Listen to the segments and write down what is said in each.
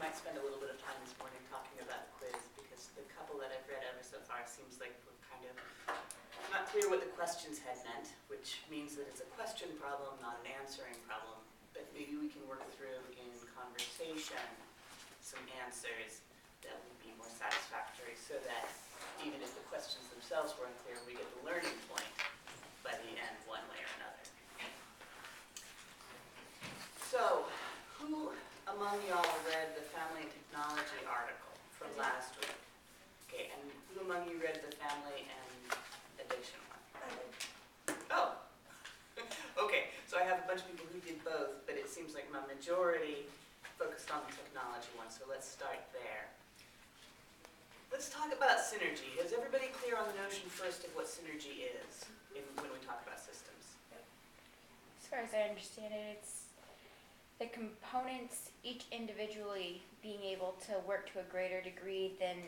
might spend a little bit of time this morning talking about the quiz, because the couple that I've read over so far seems like we're kind of not clear what the questions had meant, which means that it's a question problem, not an answering problem. But maybe we can work through in conversation some answers that would be more satisfactory, so that even if the questions themselves were unclear, we get the learning point by the end one way or another. So, who among y'all read the Family and Technology article from last week? Okay, and who among you read the Family and Addiction one? Oh, okay, so I have a bunch of people who did both, but it seems like my majority focused on the technology one, so let's start there. Let's talk about synergy. Is everybody clear on the notion first of what synergy is when we talk about systems? As far as I understand it, it's the components each individually being able to work to a greater degree than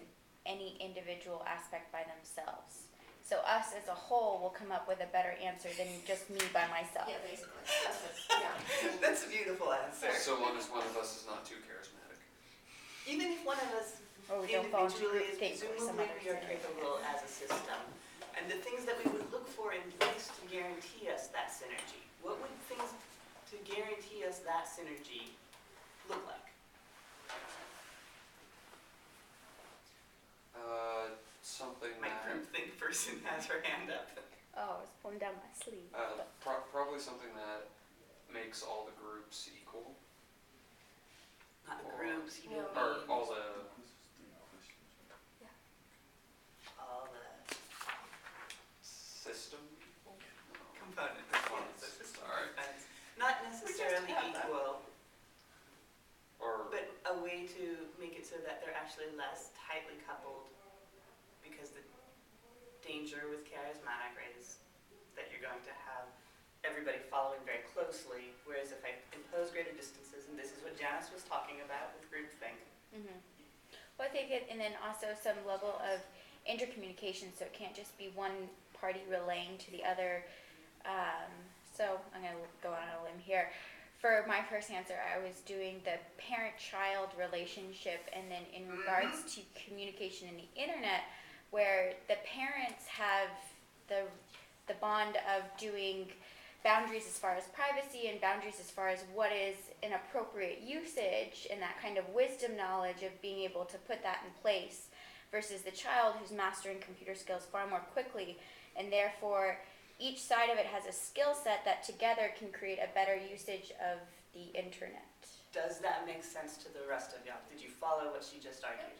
any individual aspect by themselves. So us as a whole will come up with a better answer than just me by myself. Yeah, basically. That's a beautiful answer. So long as one of us is not too charismatic. Even if one of us Or we don't fall into individually is groupthink or some presumably other we are scenario. capable as a system. And the things that we would look for in place to guarantee us that synergy. What would things to guarantee us that synergy look like? Something My that groupthink person has her hand up. Oh, I was pulling down my sleeve. but- probably something that makes all the groups equal, Not the groups, you know, or all the system components. Components. Yes, the system Alright. components. Not necessarily equal, or but a way to make it so that they're actually less tightly coupled, because the danger with charismatic, right, is that you're going to have everybody following very closely, whereas if I impose greater distances, and this is what Janice was talking about with groupthink. Mhm. Well, I think and then also some level of intercommunication, so it can't just be one party relaying to the other. So I'm going to go on a limb here. For my first answer, I was doing the parent-child relationship, and then in regards to communication in the internet, where the parents have the bond of doing boundaries as far as privacy and boundaries as far as what is an appropriate usage, and that kind of wisdom knowledge of being able to put that in place, versus the child who's mastering computer skills far more quickly, and therefore each side of it has a skill set that together can create a better usage of the internet. Does that make sense to the rest of y'all? Did you follow what she just argued?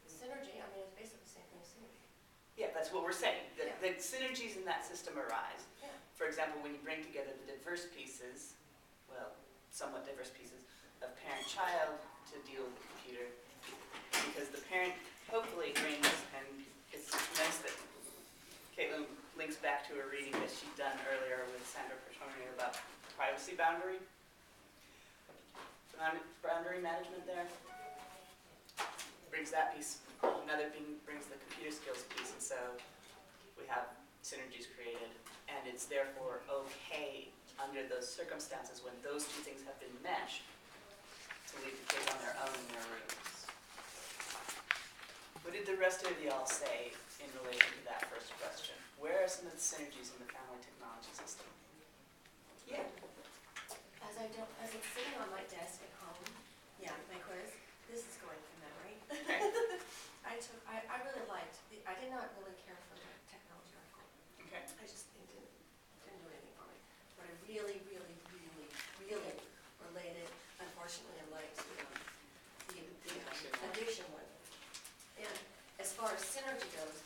Synergy, I mean, it's basically the same thing as synergy. Yeah, that's what we're saying. Yeah. The synergies in that system arise. Yeah. For example, when you bring together the diverse pieces, well, somewhat diverse pieces, of parent-child to deal with the computer, because the parent hopefully brings, and it's nice that Caitlin links back to a reading that she'd done earlier with Sandra Petroni about privacy boundary management there. Brings that piece. Another thing brings the computer skills piece, and so we have synergies created, and it's therefore okay under those circumstances when those two things have been meshed to leave the kids on their own in their rooms. What did the rest of y'all say in relation to that first question? Where are some of the synergies in the family technology system? Yeah. As it's sitting on my desk at home, yeah, my quiz, this is going from memory. Okay. I really liked, I did not really care for the technology article. Okay. I just it didn't do anything for me. But I really, really, really, really related, unfortunately, I liked the addiction one. And as far as synergy goes,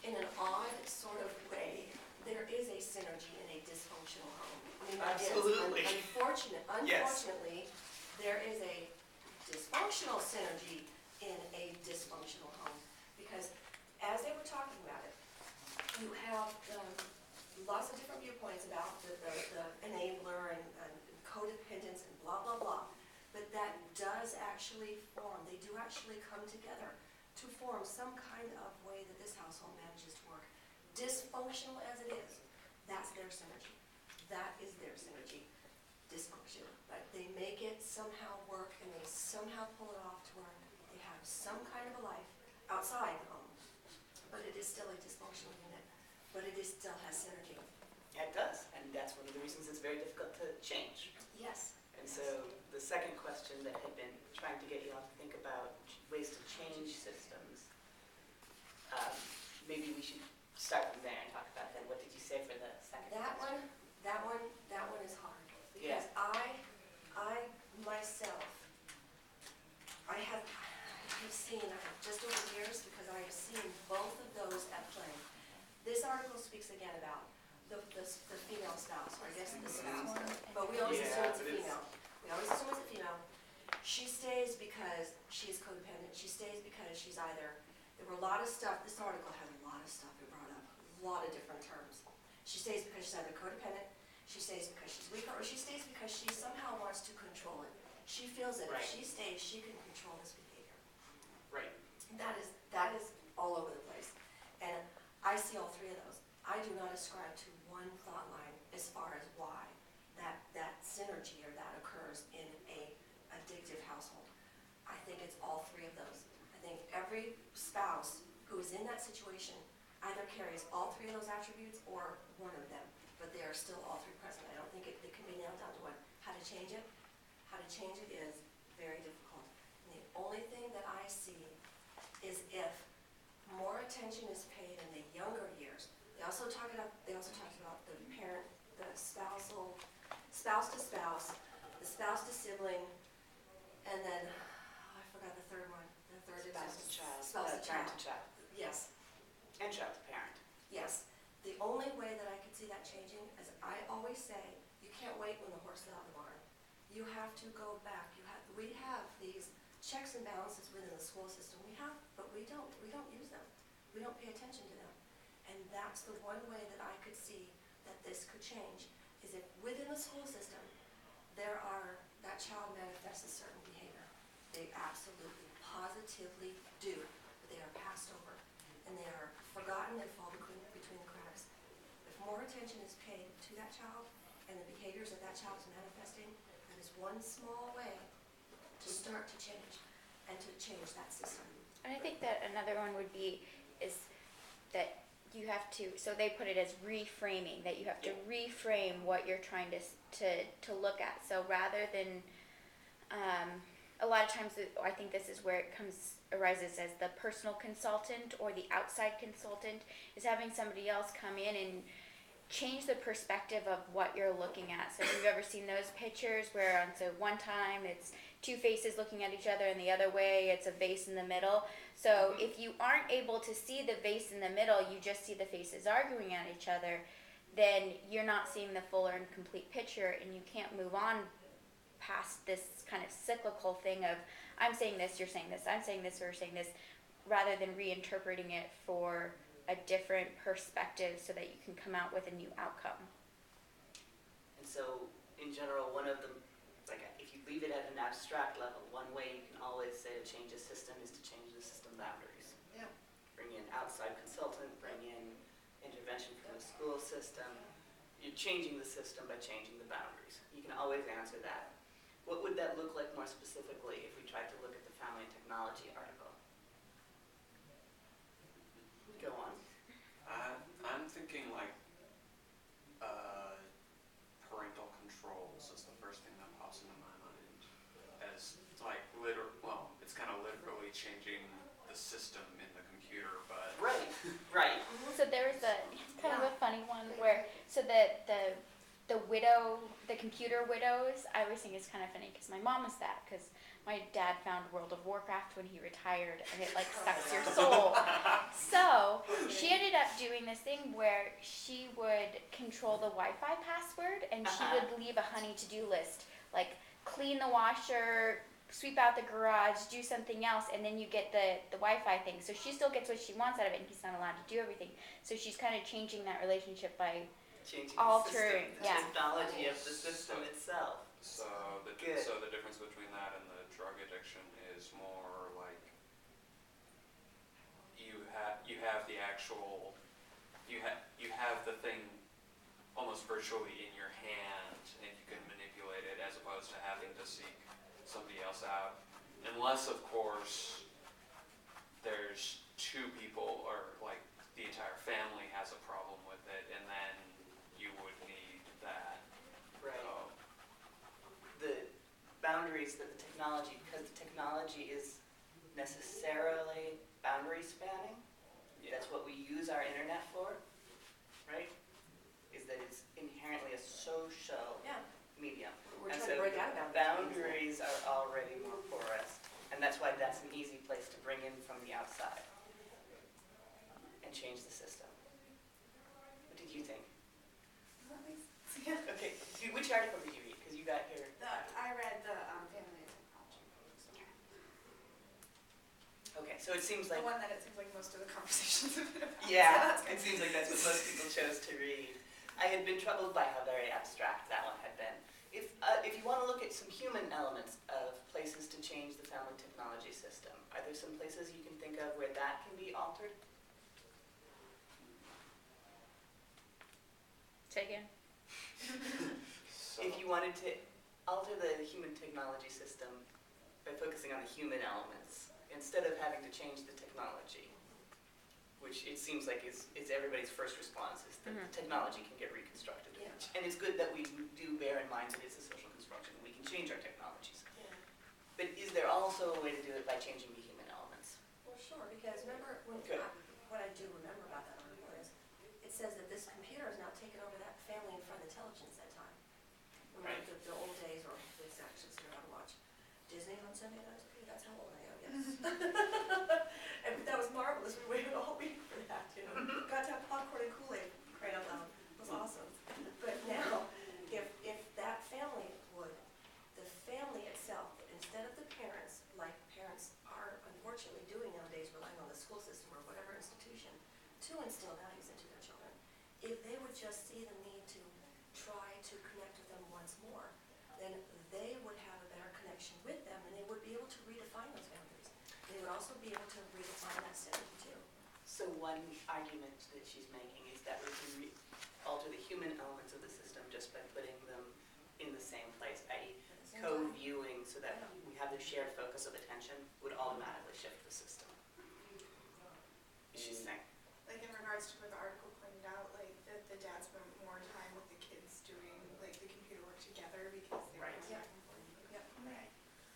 in an odd sort of way, there is a synergy in a dysfunctional home. I mean, Absolutely. Unfortunately, there is a dysfunctional synergy in a dysfunctional home, because as they were talking about it, you have lots of different viewpoints about the enabler and codependence and blah, blah, blah. But that does actually form, they do actually come together to form some kind of way that this household manages to work. Dysfunctional as it is, that's their synergy. That is their synergy. Dysfunction. But they make it somehow work, and they somehow pull it off to where they have some kind of a life outside the home, but it is still a dysfunctional unit, but it still has synergy. Yeah, it does, and that's one of the reasons it's very difficult to change. Yes. And so the second question that had been trying to get you all to think about ways to change systems, maybe we should start from there and talk about that. What did you say for the second That question? one is hard, Yeah. because I myself, I have seen, just over the years, because I have seen both of those at play. This article speaks again about the female spouse, or I guess the spouse, but we always assume it's a female. We always assume it's a female. She stays because she's codependent. She stays because she's either, there were a lot of stuff, this article had a lot of stuff it brought up, a lot of different terms. She stays because she's either codependent, she stays because she's weaker, or she stays because she somehow wants to control it. She feels that Right. if she stays, she can control this behavior. Right. That is all over the place. And I see all three of those. I do not ascribe to one thought line as far as why that synergy or that occurs in a addictive household. I think it's all three of those. I think every spouse who is in that situation either carries all three of those attributes or one of them, but they are still all three present. I don't think it can be nailed down to one. How to change it? How to change it is very difficult. And the only thing that I see is if more attention is paid in the younger years. They also talked about the parent, the spouse to spouse, the spouse to sibling, and then, I forgot the third one. The third is Spouse to child. Spouse to Parent child. to child. Yes, And child to parent. yes. The only way that I could see that changing, as I always say, you can't wait when the horse is out of the barn. You have to go back. We have these checks and balances within the school system. We have, but we don't use them. We don't pay attention to them. And that's the one way that I could see that this could change, is if within the school system, that child manifests a certain behavior. They absolutely, positively do, but they are passed over. And they are forgotten and fall between the cracks. If more attention is paid to that child and the behaviors that that child is manifesting, that is one small way to start to change and to change that system. And I think that another one would be is that you have to, so they put it as reframing, that you have to reframe what you're trying to look at. So rather than, a lot of times I think this is where it arises as the personal consultant or the outside consultant, is having somebody else come in and change the perspective of what you're looking at. So if you've ever seen those pictures where so one time it's two faces looking at each other and the other way it's a vase in the middle. So if you aren't able to see the vase in the middle, you just see the faces arguing at each other, then you're not seeing the fuller and complete picture, and you can't move on past this kind of cyclical thing of I'm saying this, you're saying this, I'm saying this, you're saying this, rather than reinterpreting it for a different perspective so that you can come out with a new outcome. And so, in general, one of them, like if you leave it at an abstract level, one way you can always say to change a system is to change the system boundaries. Yeah. Bring in outside consultant, bring in intervention from the school system. You're changing the system by changing the boundaries. You can always answer that. What would that look like more specifically if we tried to look at the family and technology article? Go on. I'm thinking like parental controls is the first thing that pops into my mind. As like it's kind of literally changing the system in the computer, but Right, right. So there was kind of a funny one where the widow, the computer widows, I always think it's kind of funny because my mom was that, because my dad found World of Warcraft when he retired, and it like sucks your soul. So she ended up doing this thing where she would control the Wi-Fi password, and she would leave a honey to-do list, like clean the washer, sweep out the garage, do something else, and then you get the Wi-Fi thing. So she still gets what she wants out of it, and he's not allowed to do everything. So she's kind of changing that relationship by Changing altering, the system, the technology of the system itself. so the difference between that and the drug addiction is more like you have the actual you have the thing almost virtually in your hand and you can manipulate it, as opposed to having to seek somebody else out. Unless, of course, there's two people or like the entire family has a problem with it, and then you would need that. Right. The boundaries that the technology, because the technology is necessarily boundary spanning, that's what we use our internet for, right? Is that it's inherently a social Yeah, medium. we're And trying to so break out of boundaries. boundaries are already more porous, and that's why that's an easy place to bring in from the outside and change the system. What did you think? Okay, which article did you read? Because you got here. I read the Family and Technology. Okay, so it seems The like, one that it seems like most of the conversations have been about. yeah, So it seems like that's what most people chose to read. I had been troubled by how very abstract that one had been. If you want to look at some human elements of places to change the family technology system, are there some places you can think of where that can be altered? Say again? So, If you wanted to alter the human technology system by focusing on the human elements, instead of having to change the technology, which it seems like is everybody's first response, is that the technology can get reconstructed. Yeah. And it's good that we do bear in mind that it's a social construction, we can change our technologies. Yeah. But is there also a way to do it by changing the human elements? Well, sure, because remember, Good. what I do remember about that article is, it says that this computer has now taken over that family and friend intelligence that time. Right. Remember the old days, or it's actually still how to watch Disney on Sunday nights? Okay, that's how old I am, yes. And that was marvelous, we waited all week for that, you know. Got to have popcorn and Kool-Aid, cried out loud, it was awesome. But now, if that family would, the family itself, instead of the parents, like parents are unfortunately doing nowadays, relying on the school system or whatever institution to instill values into their children, if they would just see the need to try to connect with them once more, then they would have a better connection with them, and they would be able to redefine those boundaries. They would also be able to redefine that synergy too. So one argument that she's making is that we can alter the human elements of the system just by putting them in the same place, i.e. At the same time, co-viewing so that we have the shared focus of attention would automatically shift the system. She's saying. like in regards to what the article pointed out, like the dad spent more time with the kids doing like the computer work together because they were Right. going back and forth. Right.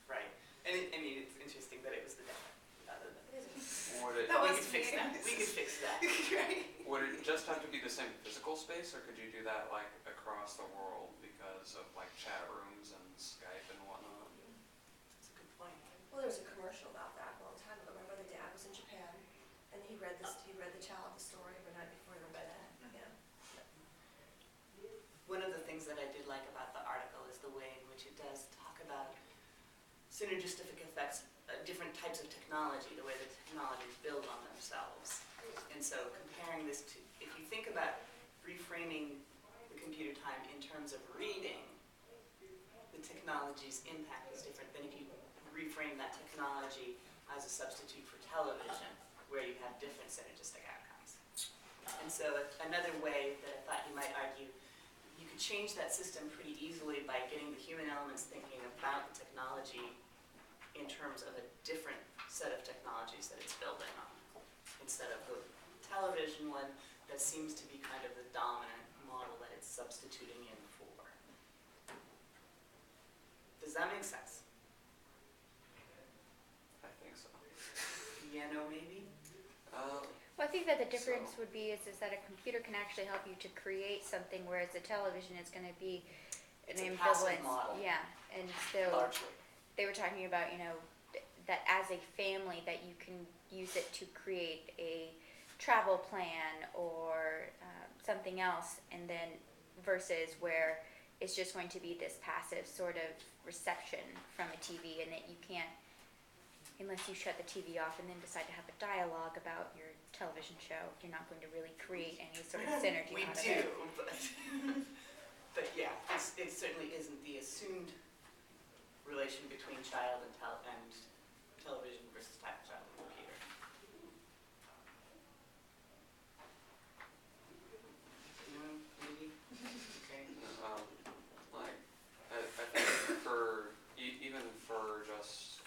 Right. And I mean, it's interesting that it was the dad rather than. It is. would it, That We was could fix me. that. We could fix that. Right. would it just have to be the same physical space, or could you do that like across the world because of like chat rooms and Skype and whatnot? That's a good point. Well, there was a commercial about that a long time ago. Remember, the dad was in Japan, and he read the child the story every night before he went to bed. Yeah. One of the things that I did like about the article is the way in which it does talk about synergistic effects, different types of technology, the way that technologies build on themselves. And so comparing this to, if you think about reframing the computer time in terms of reading, the technology's impact is different than if you reframe that technology as a substitute for television, where you have different synergistic outcomes. And so another way that I thought you might argue, you could change that system pretty easily by getting the human elements thinking about the technology in terms of a different set of technologies that it's building on, instead of the television one that seems to be kind of the dominant model that it's substituting in for. Does that make sense? I think so. Yeah, no, maybe? Well, I think that the difference would be is that a computer can actually help you to create something, whereas a television is going to be an It's a passive ambivalence. model. Yeah, and so Largely. they were talking about, that as a family that you can use it to create a travel plan or something else, and then versus where it's just going to be this passive sort of reception from a TV, and that you can't, unless you shut the TV off and then decide to have a dialogue about your television show, you're not going to really create any sort of synergy We out of do, it. but yeah, it certainly isn't the assumed relation between child and television versus child and computer. Maybe? Okay. Like, I think for, even for just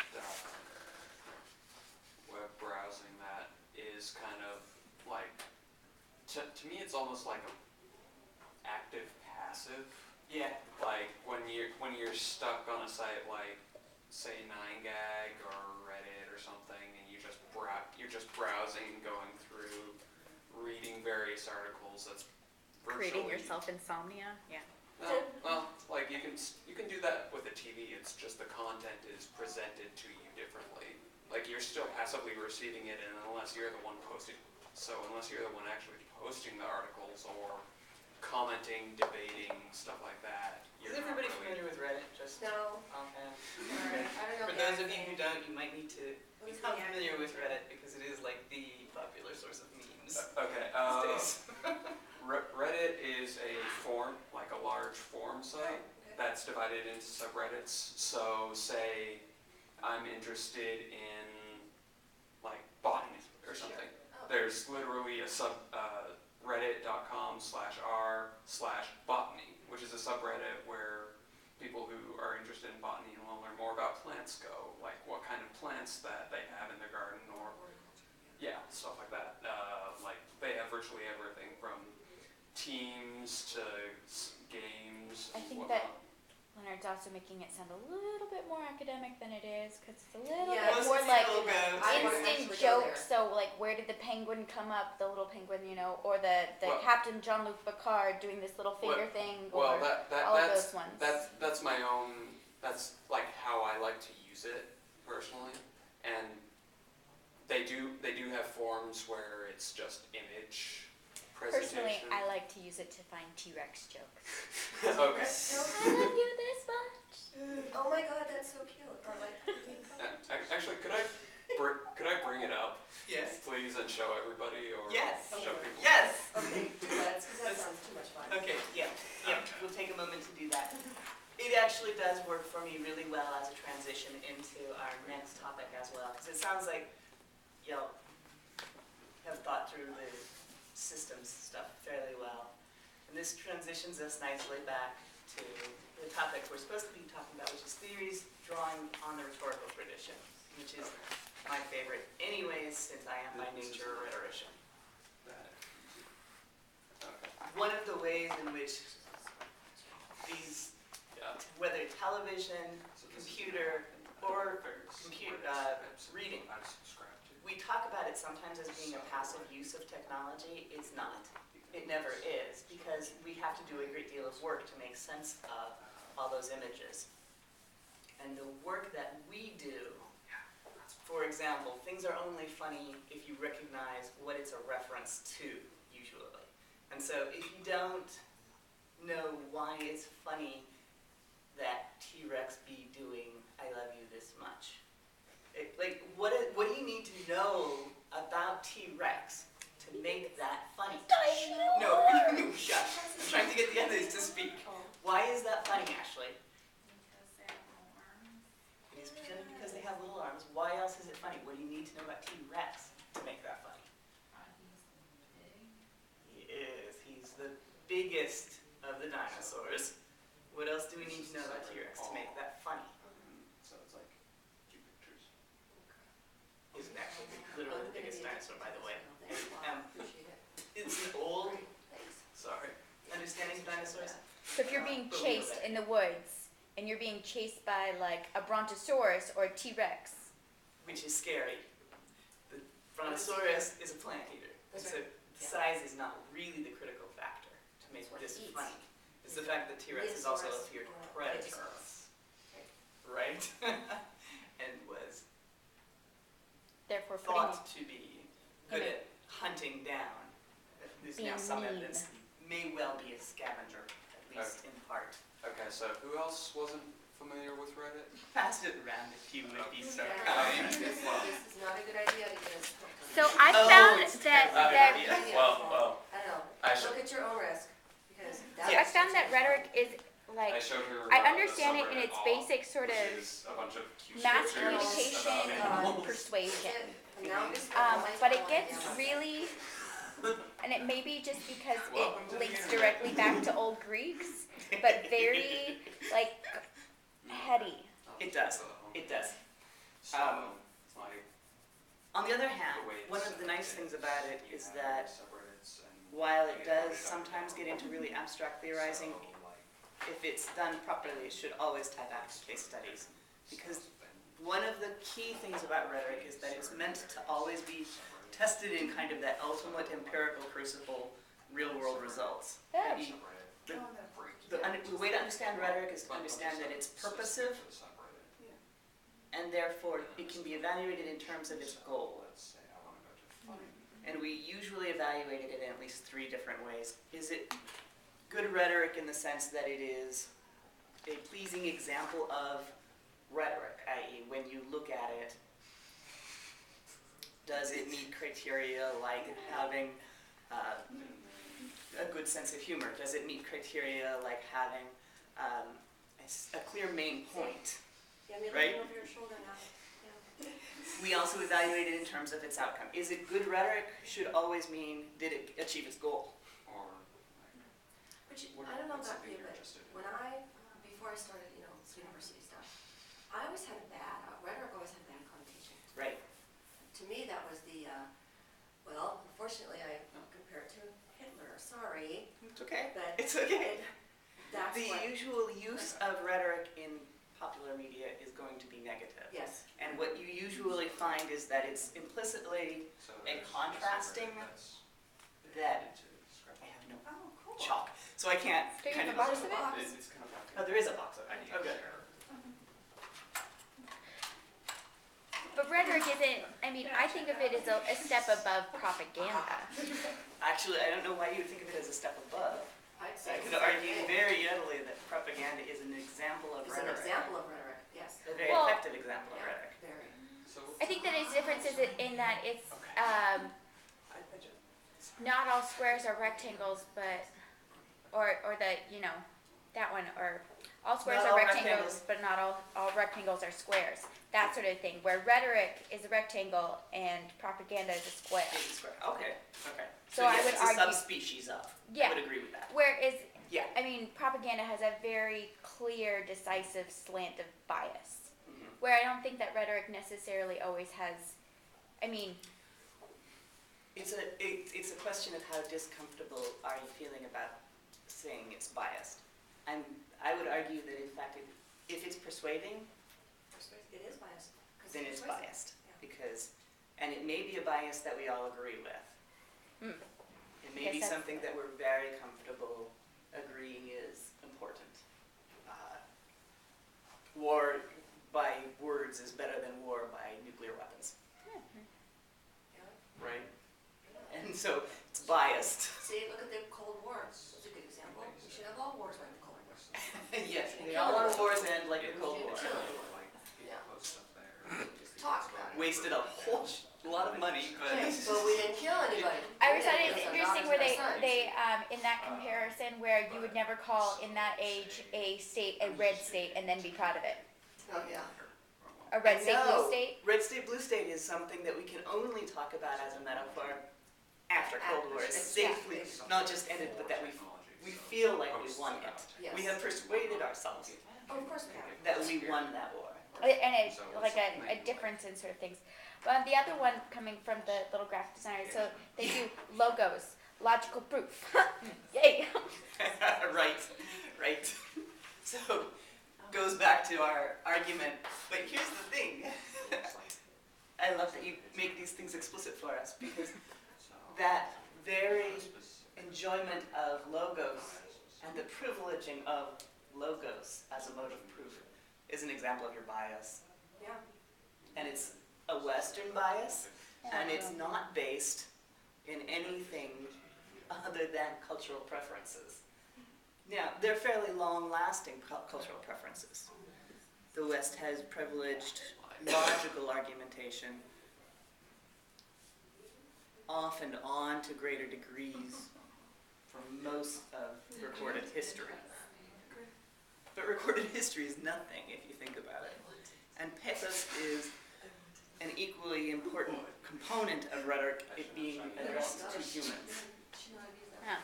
it's almost like a active passive. Yeah. Like when you're stuck on a site like say 9gag or Reddit or something, and you're just browsing, going through, reading various articles. That's Creating virtually yourself insomnia. Yeah. well, like you can do that with a TV. It's just the content is presented to you differently. Like you're still passively receiving it, and unless you're the one actually posting the articles or commenting, debating, stuff like that, Is you're not everybody really. familiar with Reddit? Just No, offhand. I don't know. For those of you who don't, you might need to What is become the familiar acronym? with Reddit because it is like the popular source of memes Okay. these days. Reddit is a forum, like a large forum site Okay. that's divided into subreddits. So say I'm interested in like botany or something. Oh. There's literally a reddit.com/r/botany, which is a subreddit where people who are interested in botany and want to learn more about plants go, like what kind of plants that they have in their garden, or stuff like that. Like they have virtually everything from teams to games. I and think whatnot. that Leonard's also making it sound a little bit more academic than it is, because it's a little Yeah, bit Most more like people go I wanna to- actually instant go jokes. So like, where did the penguin come up? The little penguin, or the Well- Captain Jean-Luc Picard doing this little finger thing, Well, or that all of that's those ones. that's my own. That's like how I like to use it personally, and they do have forums where it's just image Personally, presentation. I like to use it to find T-Rex jokes. Okay. I love you this much. Oh my god, that's so cute. Or like, Actually, could I bring it up, Yes. please, and show everybody, or Yes. show people? Yes. okay, let's, because that sounds too much fun. Okay, yeah, we'll take a moment to do that. It actually does work for me really well as a transition into our next topic as well, because it sounds like y'all have thought through the systems stuff fairly well. And this transitions us nicely back to the topic we're supposed to be talking about, which is theories drawing on the rhetorical tradition, which is my favorite anyways, since I am by nature a rhetorician. Okay. One of the ways in which these, whether television, computer, or reading, we talk about it sometimes as being a passive use of technology. It's not. It never is, because we have to do a great deal of work to make sense of all those images. And the work that we do, for example, things are only funny if you recognize what it's a reference to, usually. And so if you don't know why it's funny that T-Rex be doing I love you this much, what do you need to know about T-Rex to make that funny? No, shut. I'm trying to get the others to speak. Why is that funny, Ashley? It is because they have little arms. Why else is it funny? What do you need to know about T-Rex to make that funny? He is. He's the biggest of the dinosaurs. What else do we need to know about T-Rex to make that funny? So it's like two pictures. He's actually literally the biggest dinosaur, by the way. Appreciate it. It's an old Thanks. Sorry. understanding of dinosaurs. So if you're being chased in the woods, and you're being chased by like a brontosaurus or a T-Rex, Which is scary. The brontosaurus is a plant eater. That's So right. the size is not really the critical factor to make That's what this it eats. funny. It's the fact that T-Rex is also a Megasaurus feared or predator. Megasaurus. Right? And was therefore putting thought to be good at hunting down. There's now Being some mean. evidence may well be a scavenger, at least in part. Okay, so who else wasn't familiar with Reddit? Pass it around if you would be so Yeah, kind. this is not a good idea to get us hooked on. So I Oh, found it's that terrible. that Yeah. Well, I don't know, I should. look at your own risk, because so I that's. found that rhetoric is I like showed her. I the understand it in subreddit its all, basic sort which of is a bunch of cute mass pictures communication about and persuasion. Now I'm just- But it gets really, and it may be just because Welcome to it the links internet. directly back to old Greeks, but very like heady. It does. It does. So, like, On the other hand, the way one it's of the nice things about it is that subreddits and while it does sometimes get into really abstract theorizing, if it's done properly, it should always tie back to case studies. Because one of the key things about rhetoric is that it's meant to always be tested in kind of that ultimate empirical crucible, real-world results. Yeah. The way to understand rhetoric is to understand that it's purposive, and therefore it can be evaluated in terms of its goal. And we usually evaluate it in at least 3 different ways. Is it good rhetoric in the sense that it is a pleasing example of rhetoric, i.e. when you look at it, does it meet criteria like having a good sense of humor? Does it meet criteria like having a clear main point? Yeah, I mean, right? looking over your shoulder now. Yeah. We also evaluate it in terms of its outcome. Is it good rhetoric? Should always mean, did it achieve its goal? Which, I don't know about you, but when before I started, university stuff, I always had rhetoric always had a bad connotation. Right. To me, that was well, unfortunately, I compare it to Hitler, sorry. It's okay. But It's okay. That's The what, usual use of rhetoric in popular media is going to be negative. yes. And what you usually find is that it's implicitly a contrasting that I have no chalk, so I can't Do you kind have of. a box of it? Oh, there is a box of it. Oh, good. But rhetoric isn't, I think of it as a step above propaganda. Actually, I don't know why you would think of it as a step above. I'd say I could it's the same argue thing. very readily that propaganda is an example of It's an rhetoric. example of rhetoric, yes. A very Well- effective example of rhetoric. Very. I think that its difference is in that it's not all squares are rectangles, but or the that one, or all squares Not are all rectangles, but not all rectangles are squares. That sort of thing. Where rhetoric is a rectangle and propaganda is a square. It's a square. Okay. Okay. So yes, I would it's argue- a subspecies of. Yeah. I would agree with that. Whereas Yeah. propaganda has a very clear, decisive slant of bias. Mhm. Where I don't think that rhetoric necessarily always has. It's a question of how discomfortable are you feeling about saying it's biased. I would argue that in fact, if it's persuading, It is biased. 'Cause then it's persuasive. biased Yeah. and it may be a bias that we all agree with. It may Guess be that's- something that we're very comfortable agreeing is important. War by words is better than war by nuclear weapons, Yeah. right? And so it's biased. See, look at the Cold War. That's a good example. We should have all wars like the Cold War. Yes, they all our wars end like the Cold War. Yeah. Talk about it. Wasted a whole lot of money, but But we didn't kill anybody. I always thought We it's didn't kill our interesting daughters where and our they sons. in that comparison where you would never call in that age a state a red state and then be proud of it. Oh, yeah. A red state, blue No, state. red state, blue state is something that we can only talk about as a metaphor after Cold War is safely not just ended, but that we feel like we won it. Yes. We have persuaded ourselves Oh, of course we have. that we won that war. And it's like a difference in sort of things. But the other one coming from the little graphic designer, so they do logos, logical proof. Yay! Right. So, goes back to our argument, but here's the thing. I love that you make these things explicit for us, because that very enjoyment of logos and the privileging of logos as a mode of proof is an example of your bias. Yeah. And it's a Western bias, and it's not based in anything other than cultural preferences. Now, they're fairly long-lasting cultural preferences. The West has privileged logical argumentation off and on to greater degrees for most of recorded history. But recorded history is nothing if you think about it. And pathos is an equally important component of rhetoric, it being addressed to humans. Huh.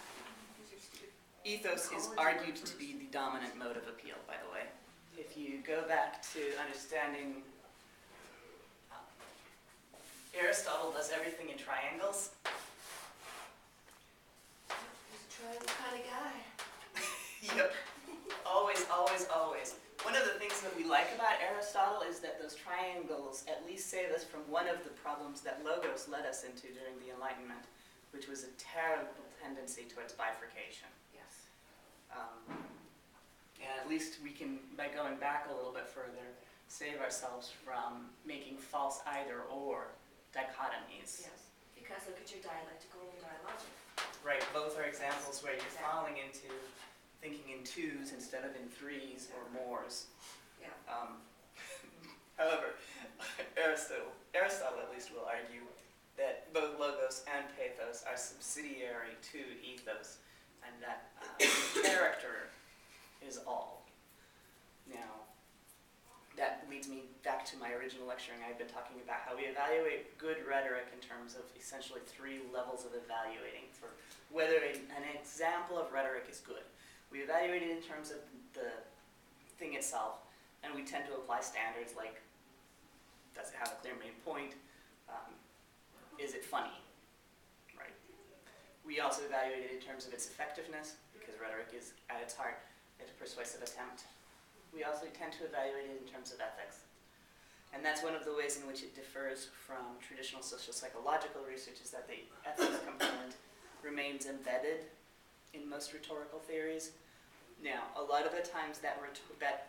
Ethos is argued to be the dominant mode of appeal, by the way. If you go back to understanding, Aristotle does everything in triangles. Triangle kind of guy. Yep. Always, always, always. One of the things that we like about Aristotle is that those triangles at least save us from one of the problems that Logos led us into during the Enlightenment, which was a terrible tendency towards bifurcation. Yes. And at least we can, by going back a little bit further, save ourselves from making false either-or dichotomies. Yes. Because look at your dialectical and dialogic. Right, both are examples where you're falling into thinking in twos instead of in threes or mores. Yeah. However, Aristotle at least will argue that both logos and pathos are subsidiary to ethos, and that character is all. Now, that leads me back to my original lecturing. I've been talking about how we evaluate good rhetoric in terms of essentially 3 levels of evaluating for whether an example of rhetoric is good. We evaluate it in terms of the thing itself, and we tend to apply standards like, does it have a clear main point? Is it funny? Right. We also evaluate it in terms of its effectiveness, because rhetoric is, at its heart, a persuasive attempt. We also tend to evaluate it in terms of ethics. And that's one of the ways in which it differs from traditional social psychological research, is that the ethics component remains embedded in most rhetorical theories. Now, a lot of the times that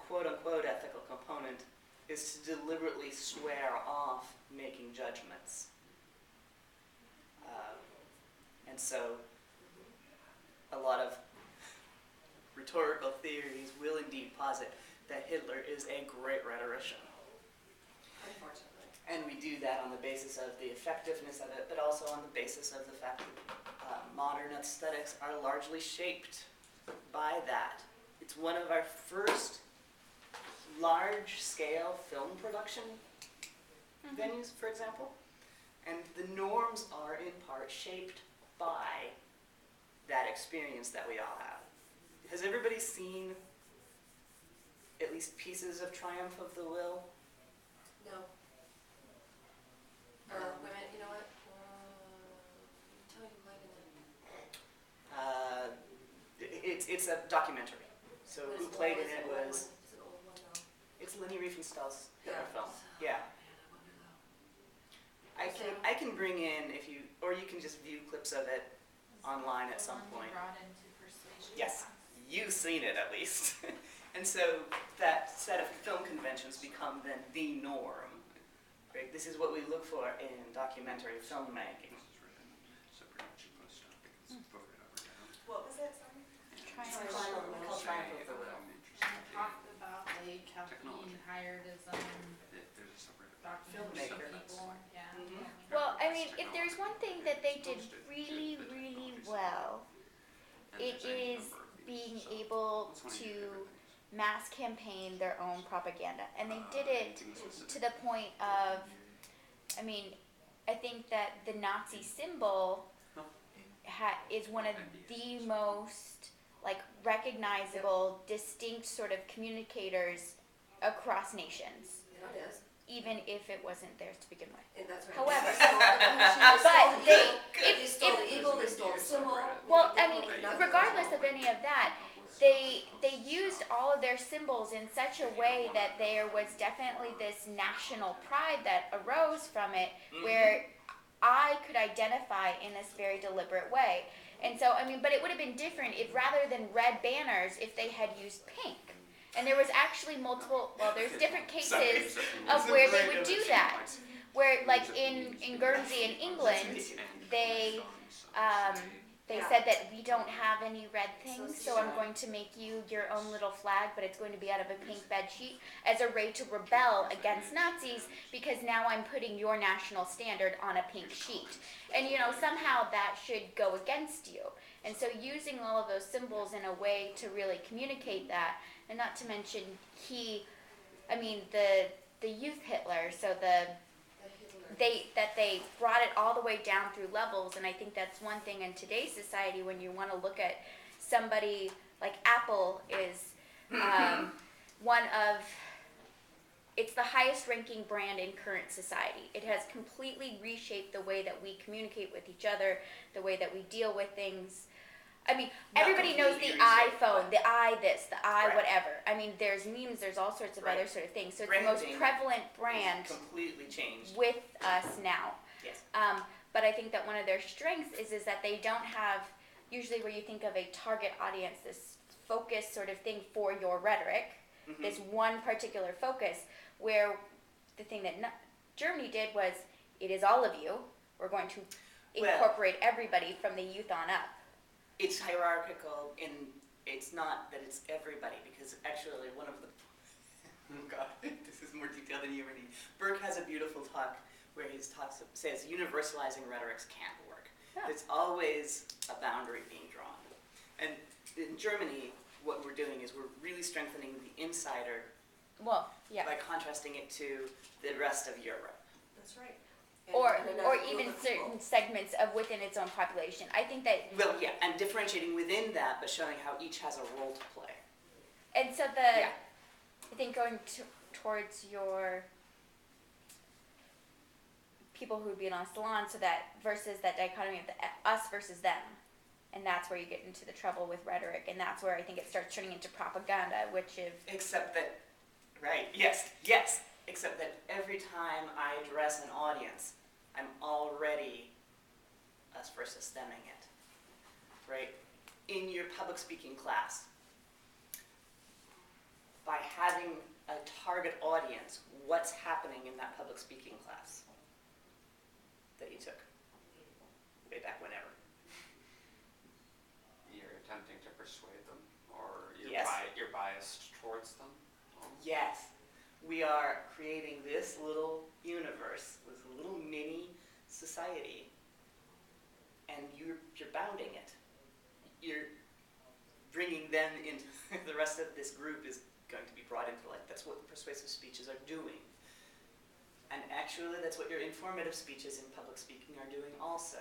quote-unquote ethical component is to deliberately swear off making judgments. And so, a lot of rhetorical theories will indeed posit that Hitler is a great rhetorician. Unfortunately. And we do that on the basis of the effectiveness of it, but also on the basis of the fact that modern aesthetics are largely shaped by that. It's one of our first large-scale film production venues, for example, and the norms are in part shaped by that experience that we all have. Has everybody seen at least pieces of Triumph of the Will? No. Wait a minute, you know what? Tell me who played in it. It's a documentary. So What who is it? played in It's it an old was, one. It's an old one though. it's Leni Riefenstahl's Hitler Yeah. film. Yeah. Man, I wonder though. I can bring in, if you, or you can just view clips of it online at some point. Brought into persuasion. Yes, you've seen it at least. And so that set of film conventions become then the norm. Right? This is what we look for in documentary filmmaking. What was it, sorry? Triangle. Called Triumph of the Will. And it talked about like how he hired his documentary Filmmaker. people. Yeah. Mhm. Well, I mean, if there's one thing that they did really, really well, it is being able to mass campaign their own propaganda. And they did it to the point of, I mean, I think that the Nazi symbol is one of the most like recognizable, distinct sort of communicators across nations, Yeah, it is. even if it wasn't theirs to begin with. And that's right. However, But they stole the eagle, they stole the symbol. Well, I mean, regardless of any of that, they used all of their symbols in such a way that there was definitely this national pride that arose from it, where I could identify in this very deliberate way. And so, I mean, but it would have been different if rather than red banners, if they had used pink. And there was actually multiple, well, there's different cases of where they would do that. Where, like in Guernsey in England, they said that we don't have any red things, so I'm going to make you your own little flag, but it's going to be out of a pink bed sheet as a way to rebel against Nazis, because now I'm putting your national standard on a pink sheet. And you know, somehow that should go against you. And so using all of those symbols in a way to really communicate that, and not to mention the youth Hitler, so they brought it all the way down through levels. And I think that's one thing in today's society, when you want to look at somebody like Apple is it's the highest ranking brand in current society. It has completely reshaped the way that we communicate with each other, the way that we deal with things. I mean, Not everybody knows the completely reshaped, iPhone, the I this, the I Right. whatever. I mean, there's memes, there's all sorts of Right. other sort of things. So it's the most Branding prevalent brand Completely changed. with us now. Yes. But I think that one of their strengths is that they don't have, usually where you think of a target audience, this focus sort of thing for your rhetoric, Mhm. this one particular focus, where the thing that Germany did was, it is all of you. We're going to Well- incorporate everybody from the youth on up. It's hierarchical it's not that it's everybody, because actually one of the, oh God, this is more detailed than you ever need. Burke has a beautiful talk where he says universalizing rhetorics can't work. Yeah. There's always a boundary being drawn. And in Germany, what we're doing is we're really strengthening the insider Well, yeah. by contrasting it to the rest of Europe. That's right. Or And another group even of certain people. segments of within its own population. I think that, Well, yeah, and differentiating within that, but showing how each has a role to play. and so Yeah. I think going towards your people who would be in a salon, so that versus that dichotomy of the us versus them, and that's where you get into the trouble with rhetoric, and that's where I think it starts turning into propaganda, which is Except that, right, yes, except that every time I address an audience, I'm already us versus theming it, right? In your public speaking class, by having a target audience, what's happening in that public speaking class that you took way back whenever? You're attempting to persuade them, or you're, Yes. You're biased towards them. Yes, we are creating this little universe, this little mini society, and you're bounding it. You're bringing them into the rest of this group is going to be brought into light. That's what persuasive speeches are doing. And actually, that's what your informative speeches in public speaking are doing also.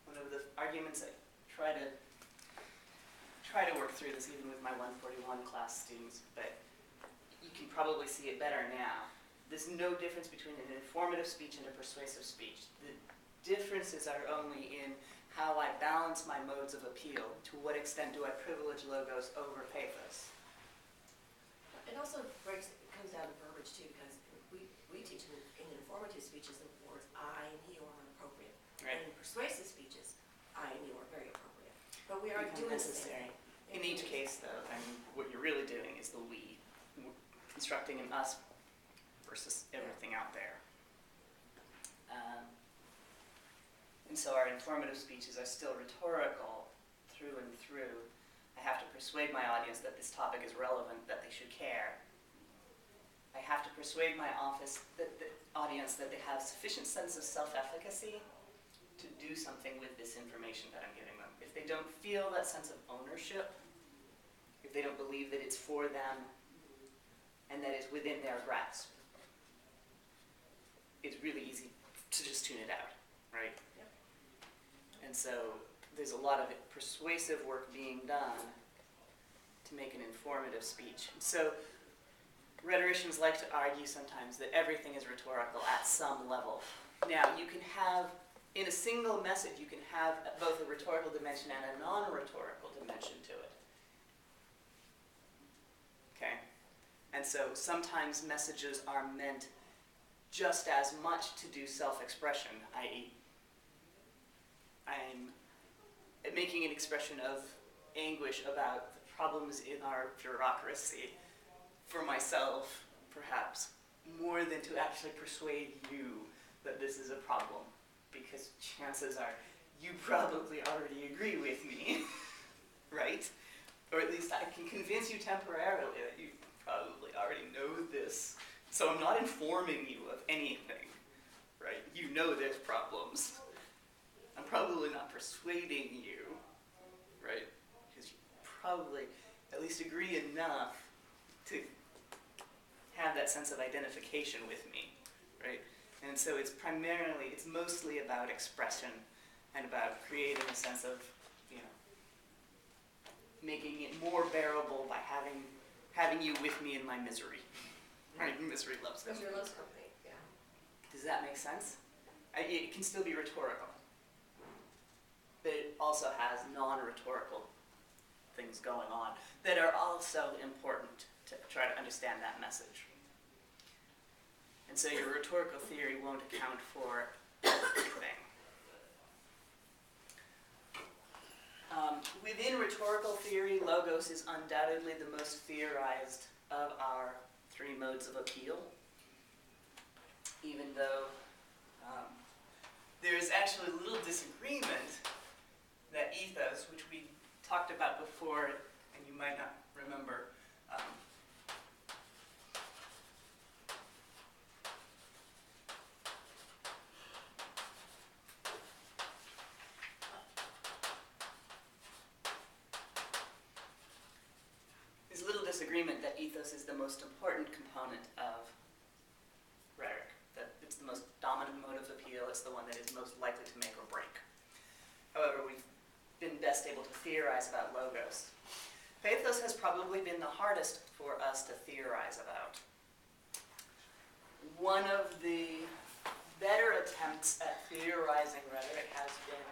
One of the arguments I try to work through this even with my 141 class students, but you can probably see it better now. There's no difference between an informative speech and a persuasive speech. The differences are only in how I balance my modes of appeal. To what extent do I privilege logos over pathos? It also comes down to verbiage too, because we teach in informative speeches the words I and you are appropriate. Right. And in persuasive speeches, I and you are very appropriate. But we are Become doing the necessary. same thing. In each case, though, I mean, what you're really doing is the we, constructing an us versus everything out there. And so our informative speeches are still rhetorical through and through. I have to persuade my audience that this topic is relevant, that they should care. I have to persuade my audience that they have sufficient sense of self-efficacy to do something with this information that I'm giving them. If they don't feel that sense of ownership, if they don't believe that it's for them and that it's within their grasp, it's really easy to just tune it out, right? Yep. And so there's a lot of persuasive work being done to make an informative speech. So rhetoricians like to argue sometimes that everything is rhetorical at some level. Now, you can have, in a single message, you can have both a rhetorical dimension and a non-rhetorical dimension to it. Okay? And so sometimes messages are meant just as much to do self-expression, i.e., I'm making an expression of anguish about the problems in our bureaucracy for myself, perhaps, more than to actually persuade you that this is a problem, because chances are you probably already agree with me, right? Or at least I can convince you temporarily that you probably already know this. So I'm not informing you of anything, right? You know there's problems. I'm probably not persuading you, right? Because you probably at least agree enough to have that sense of identification with me, right? And so it's mostly about expression and about creating a sense of, making it more bearable by having you with me in my misery, right? Misery loves Because company. your loves company, yeah. Does that make sense? It can still be rhetorical, but it also has non-rhetorical things going on that are also important to try to understand that message. And so your rhetorical theory won't account for everything. Within rhetorical theory, logos is undoubtedly the most theorized of our three modes of appeal, even though there is actually a little disagreement that ethos, which we talked about before, and you might not remember, there's a little disagreement that ethos is the most important component of rhetoric, that it's the most dominant mode of appeal, it's the one that is most likely to make or break. However, we've been best able to theorize about logos. Pathos has probably been the hardest for us to theorize about. One of the better attempts at theorizing rhetoric has been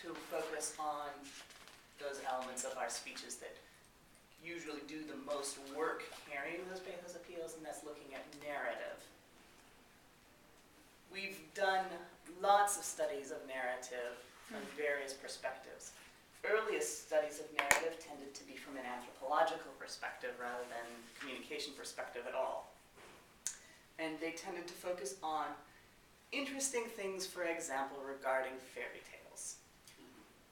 to focus on those elements of our speeches that usually do the most work carrying those pathos appeals, and that's looking at narrative. We've done lots of studies of narrative from various perspectives. Earliest studies of narrative tended to be from an anthropological perspective rather than communication perspective at all. And they tended to focus on interesting things, for example, regarding fairy tales.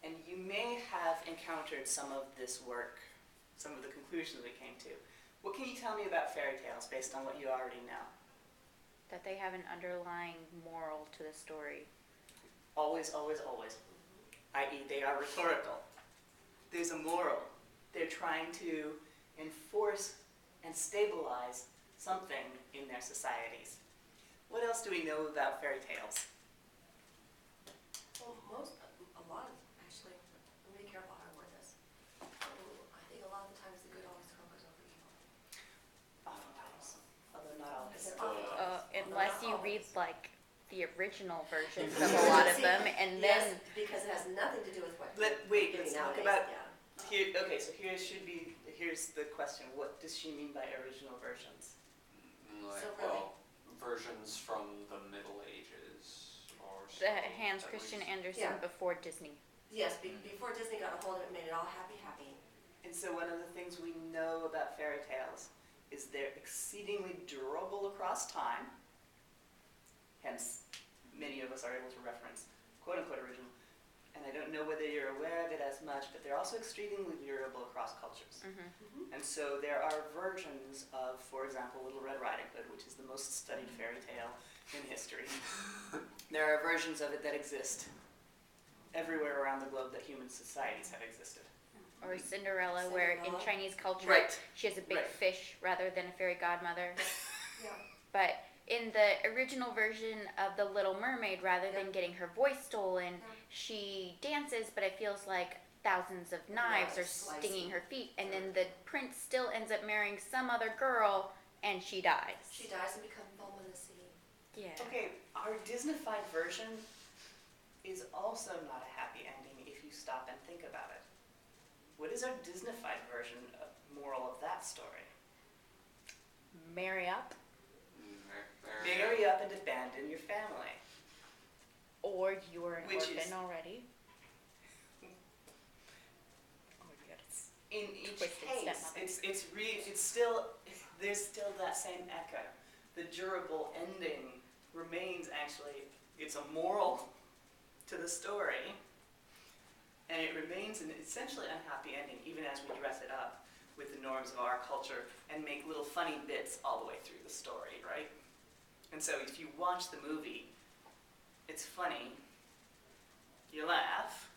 And you may have encountered some of this work, some of the conclusions we came to. What can you tell me about fairy tales based on what you already know? That they have an underlying moral to the story. Always, always, always. I.e., they are rhetorical. There's a moral. They're trying to enforce and stabilize something in their societies. What else do we know about fairy tales? Well, a lot of, actually, let me be careful how I word this. I think a lot of the times the good always conquers over evil. Oftentimes, although not always. Unless you read like the original versions of a lot of them, and Yes, then because it has nothing to do with what Wait, you're let's doing talk nowadays, about, yeah. okay, so here's the question. What does she mean by original versions? So really- Versions from the Middle Ages or so, the Hans at Christian least. Andersen Yeah. before Disney. Yes, before Disney got a hold of it, made it all happy. And so one of the things we know about fairy tales is they're exceedingly durable across time. Hence, many of us are able to reference quote-unquote original. And I don't know whether you're aware of it as much, but they're also extremely durable across cultures. Mm-hmm. And so there are versions of, for example, Little Red Riding Hood, which is the most studied fairy tale in history. There are versions of it that exist everywhere around the globe that human societies have existed. Or Cinderella, where in Cinderella. Chinese culture Right. she has a big Right. fish rather than a fairy godmother. Yeah. But in the original version of The Little Mermaid, rather than getting her voice stolen, she dances, but it feels like thousands of knives are Slicing. stinging her feet, and then the prince still ends up marrying some other girl, and she dies. She dies and becomes foam in the sea. Yeah. Okay, our Disneyfied version is also not a happy ending if you stop and think about it. What is our Disneyfied version of moral of that story? Marry up, Marry up and abandon your family. or you're an Which orphan is- already. Or you got In each Twisted case, stepmother. there's still that same echo. The durable ending remains actually, it's a moral to the story, and it remains an essentially unhappy ending, even as we dress it up with the norms of our culture and make little funny bits all the way through the story, right? And so if you watch the movie, it's funny, you laugh.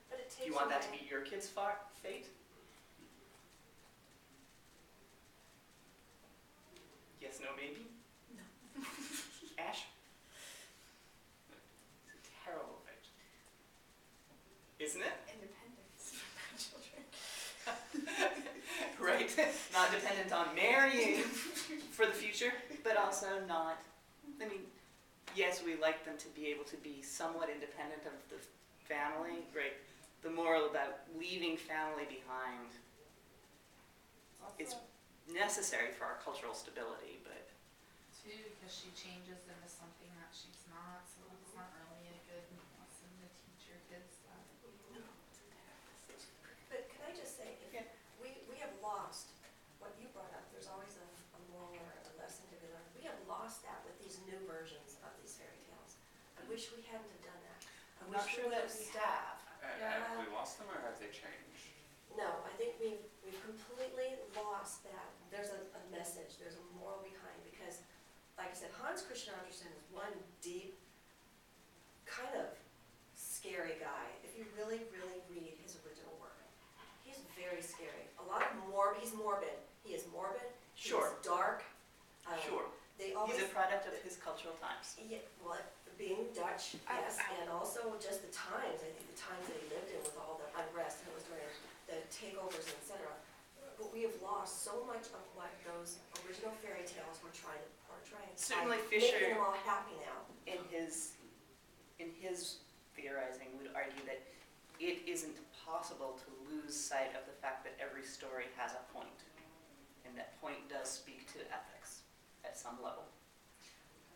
But it takes Do you want that to away- be your kid's fate? Yes, no, maybe? No. Ash? It's a terrible fate. Isn't it? Independence for my children. Right. Not dependent on marrying for the future, but also not, I mean, yes, we like them to be able to be somewhat independent of the family, great, the moral about leaving family behind is necessary for our cultural stability, but Too, because she changes into something that she's not, so it's not really a good lesson to teach your kids that. But can I just say, Yeah. we have lost what you brought up, there's always a moral or a lesson to be learned. We have lost that with these new versions of these fairy tales. I wish we hadn't have done that. I'm not sure that we have. Have we lost them or have they changed? No, I think we've completely lost that. There's a message, there's a moral behind, because, like I said, Hans Christian Andersen is one deep, kind of scary guy. If you really, really read his original work, he's very scary. He's morbid. He is morbid. Sure. He's dark. Sure. They always. He's a product of his cultural times. Yeah, well, being Dutch, yes, and also just the times. I think the times that he lived in with all the unrest and it was during the takeovers, etc. But we have lost so much of what those original fairy tales were trying to portray. Certainly by Fisher- making them all happy now. In his theorizing, would argue that it isn't possible to lose sight of the fact that every story has a point, and that point does speak to ethics at some level.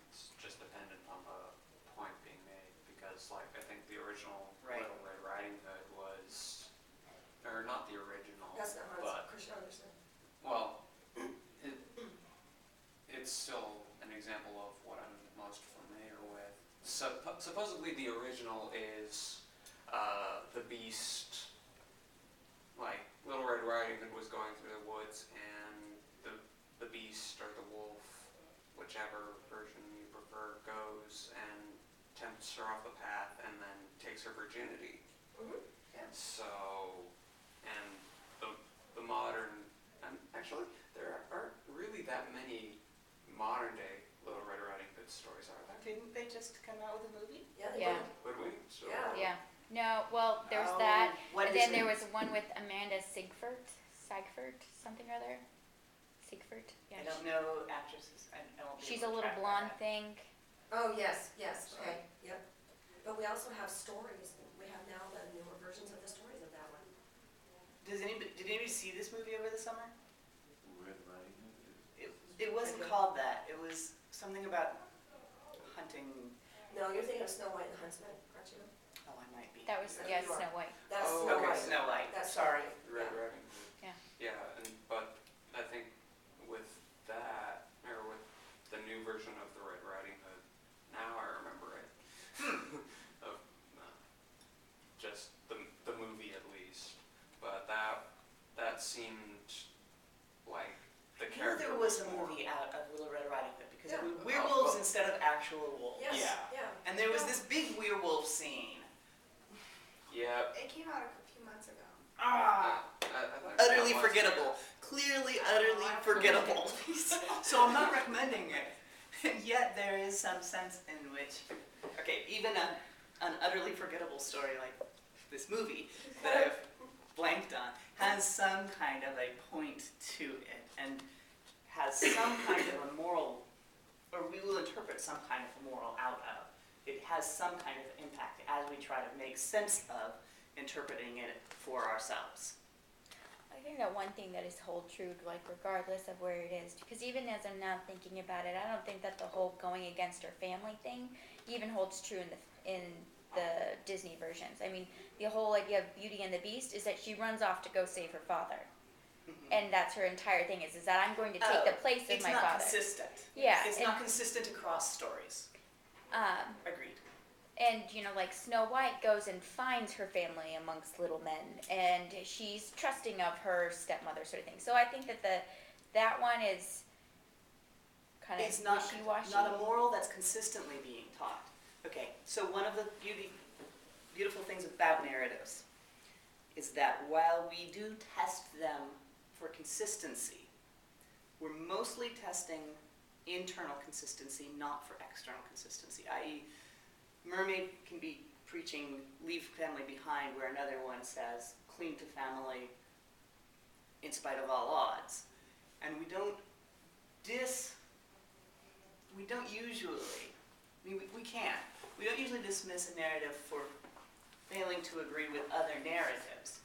It's just dependent on the point being made, because like I think the original Right. Little Red Riding Hood was, or not the original, That's not Hans but Christian Andersen. well, it's still an example of what I'm most familiar with. Supposedly the original is the Beast, like Little Red Riding Hood was going through the woods and the Beast or the wolf, whichever version you prefer, goes and tempts her off the path and then takes her virginity. Mm-hmm. Yeah. So, and the modern, and actually there aren't really that many modern day Little Red Riding Hood stories, are there? Didn't they just come out with a movie? Yeah, they Yeah. did. Would we? So, Yeah. Yeah. No, well, there's Oh, that, what and is then there it? was one with Amanda Sigfert, something or other. Sigfert, yeah. I don't know actresses. I won't be She's a able to little track blonde that. thing. Oh, yes, okay, yep. But we also have stories. We have now the newer versions of the stories of that one. Did anybody see this movie over the summer? Red Riding Hood. It wasn't Okay. called that. It was something about hunting. No, you're thinking of Snow White and the Huntsman, aren't you? Oh, I might be. That was, Yeah, yes, you are. Snow White. That's Oh, Snow okay, White. Snow White. That's Sorry. Red Yeah. Riding Hood. Yeah. Yeah, but I think with that, or with the new version of the Red Riding Hood, now I remember it. of just the movie at least, but that seemed like the I know character there was a more- movie out of Little Red Riding Hood because it Yeah. was werewolves well- instead of actual wolves. Yes, Yeah. yeah. And there was this big werewolf scene. Yeah. It came out a few months ago. Ah! I thought Utterly that was- forgettable. Clearly, I don't know, utterly I don't forgettable. So I'm not recommending it. And yet there is some sense in which, okay, even an utterly forgettable story like this movie that I've blanked on has some kind of a point to it and has some kind of a moral, or we will interpret some kind of a moral out of. It has some kind of impact as we try to make sense of interpreting it for ourselves. I think that one thing that is hold true, like regardless of where it is, because even as I'm now thinking about it, I don't think that the whole going against her family thing even holds true in the Disney versions. I mean, the whole idea of Beauty and the Beast is that she runs off to go save her father, and that's her entire thing is that I'm going to take the place of It's my not father. consistent. Yeah, It's and- not consistent across stories. Agreed. And, you know, like Snow White goes and finds her family amongst little men, and she's trusting of her stepmother, sort of thing. So I think that that one is kind of It's not wishy-washy. a moral that's consistently being taught. Okay, so one of the beautiful things about narratives is that while we do test them for consistency, we're mostly testing internal consistency, not for external consistency, i.e., Mermaid can be preaching leave family behind where another one says cling to family in spite of all odds. And we don't usually, I mean, we can't. We don't usually dismiss a narrative for failing to agree with other narratives.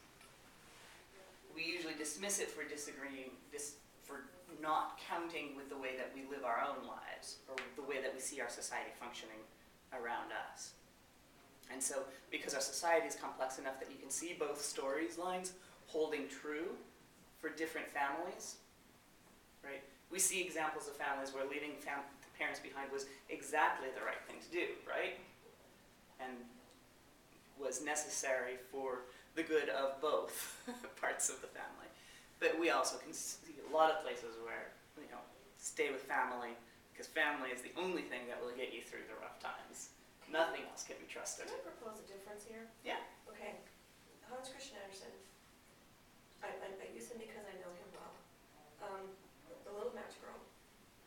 We usually dismiss it for disagreeing, for not counting with the way that we live our own lives, or the way that we see our society functioning around us. And so, because our society is complex enough that you can see both storylines holding true for different families, right? We see examples of families where leaving parents behind was exactly the right thing to do, right? And was necessary for the good of both parts of the family. But we also can see a lot of places where, stay with family, because family is the only thing that will get you through the rough times. Nothing else can be trusted. Can I propose a difference here? Yeah. Okay, Hans Christian Andersen, I use him because I know him well. The Little Match Girl.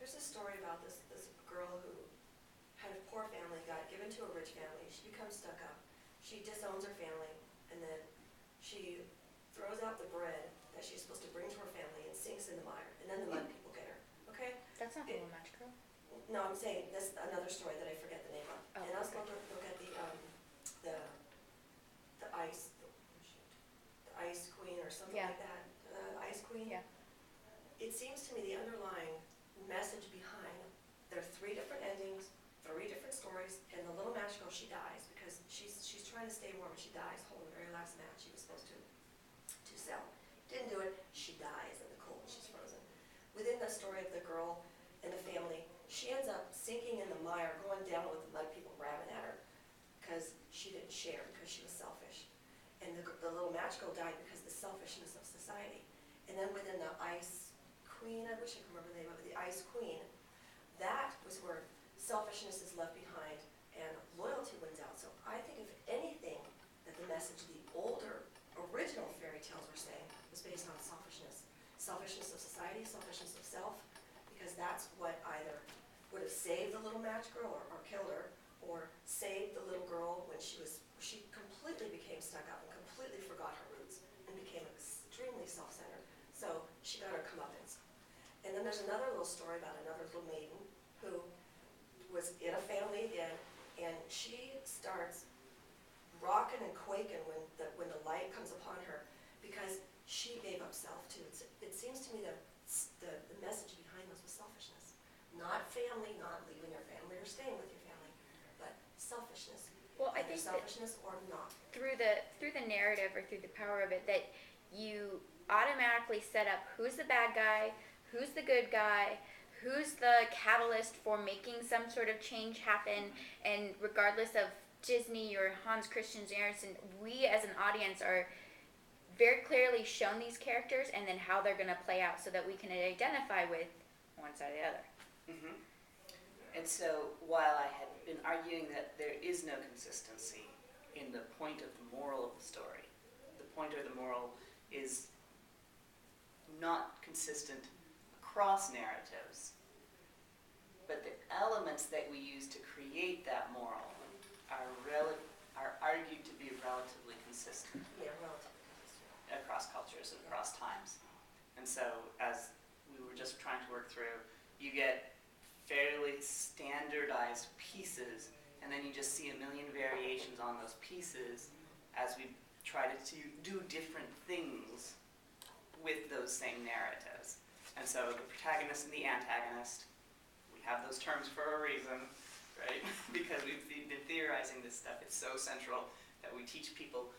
There's a story about this girl who had a poor family, got given to a rich family. She becomes stuck up. She disowns her family, and then she throws out the bread that she's supposed to bring to her family and sinks in the mire, and then the mud people get her. Okay? That's not the Little Match Girl. No, I'm saying this another story that I forget the name of. Oh, And also okay. look at the ice, the ice queen or something Yeah. like that. Ice queen. Yeah. It seems to me the underlying message behind, there are 3 different endings, 3 different stories, and the Little Match Girl, she dies because she's trying to stay warm and she dies holding the very last match she was supposed to sell. Didn't do it, she dies in the cold and she's frozen. Within the story of the girl and the family, she ends up sinking in the mire, going down with the mud people grabbing at her because she didn't share, because she was selfish. And the Little Match Girl died because of the selfishness of society. And then within the Ice Queen, I wish I could remember the name of it, the Ice Queen, that was where selfishness is left behind and loyalty wins out. So I think if anything, that the message the older original fairy tales were saying was based on selfishness. Selfishness of society, selfishness of self, because that's what either would have saved the Little Match Girl or killed her, or saved the little girl when she completely became stuck up and completely forgot her roots and became extremely self-centered. So she got her comeuppance. And then there's another little story about another little maiden who was in a family again, and she starts rocking and quaking when the light comes upon her because she gave up self too. It seems to me that the message behind this was selfishness. Not family, not leaving your family or staying with your family, but selfishness. Well, I Either think that selfishness or not. through the narrative or through the power of it, that you automatically set up who's the bad guy, who's the good guy, who's the catalyst for making some sort of change happen, and regardless of Disney or Hans Christian Andersen, we as an audience are very clearly shown these characters and then how they're going to play out so that we can identify with one side or the other. Mm-hmm. And so, while I had been arguing that there is no consistency in the point of the moral of the story, the point or the moral is not consistent across narratives, but the elements that we use to create that moral are argued to be relatively consistent Yeah, relatively consistent. across cultures and across times. And so, as we were just trying to work through, you get fairly standardized pieces, and then you just see a million variations on those pieces as we try to do different things with those same narratives. And so the protagonist and the antagonist, we have those terms for a reason, right? Because we've been theorizing this stuff. It's so central that we teach people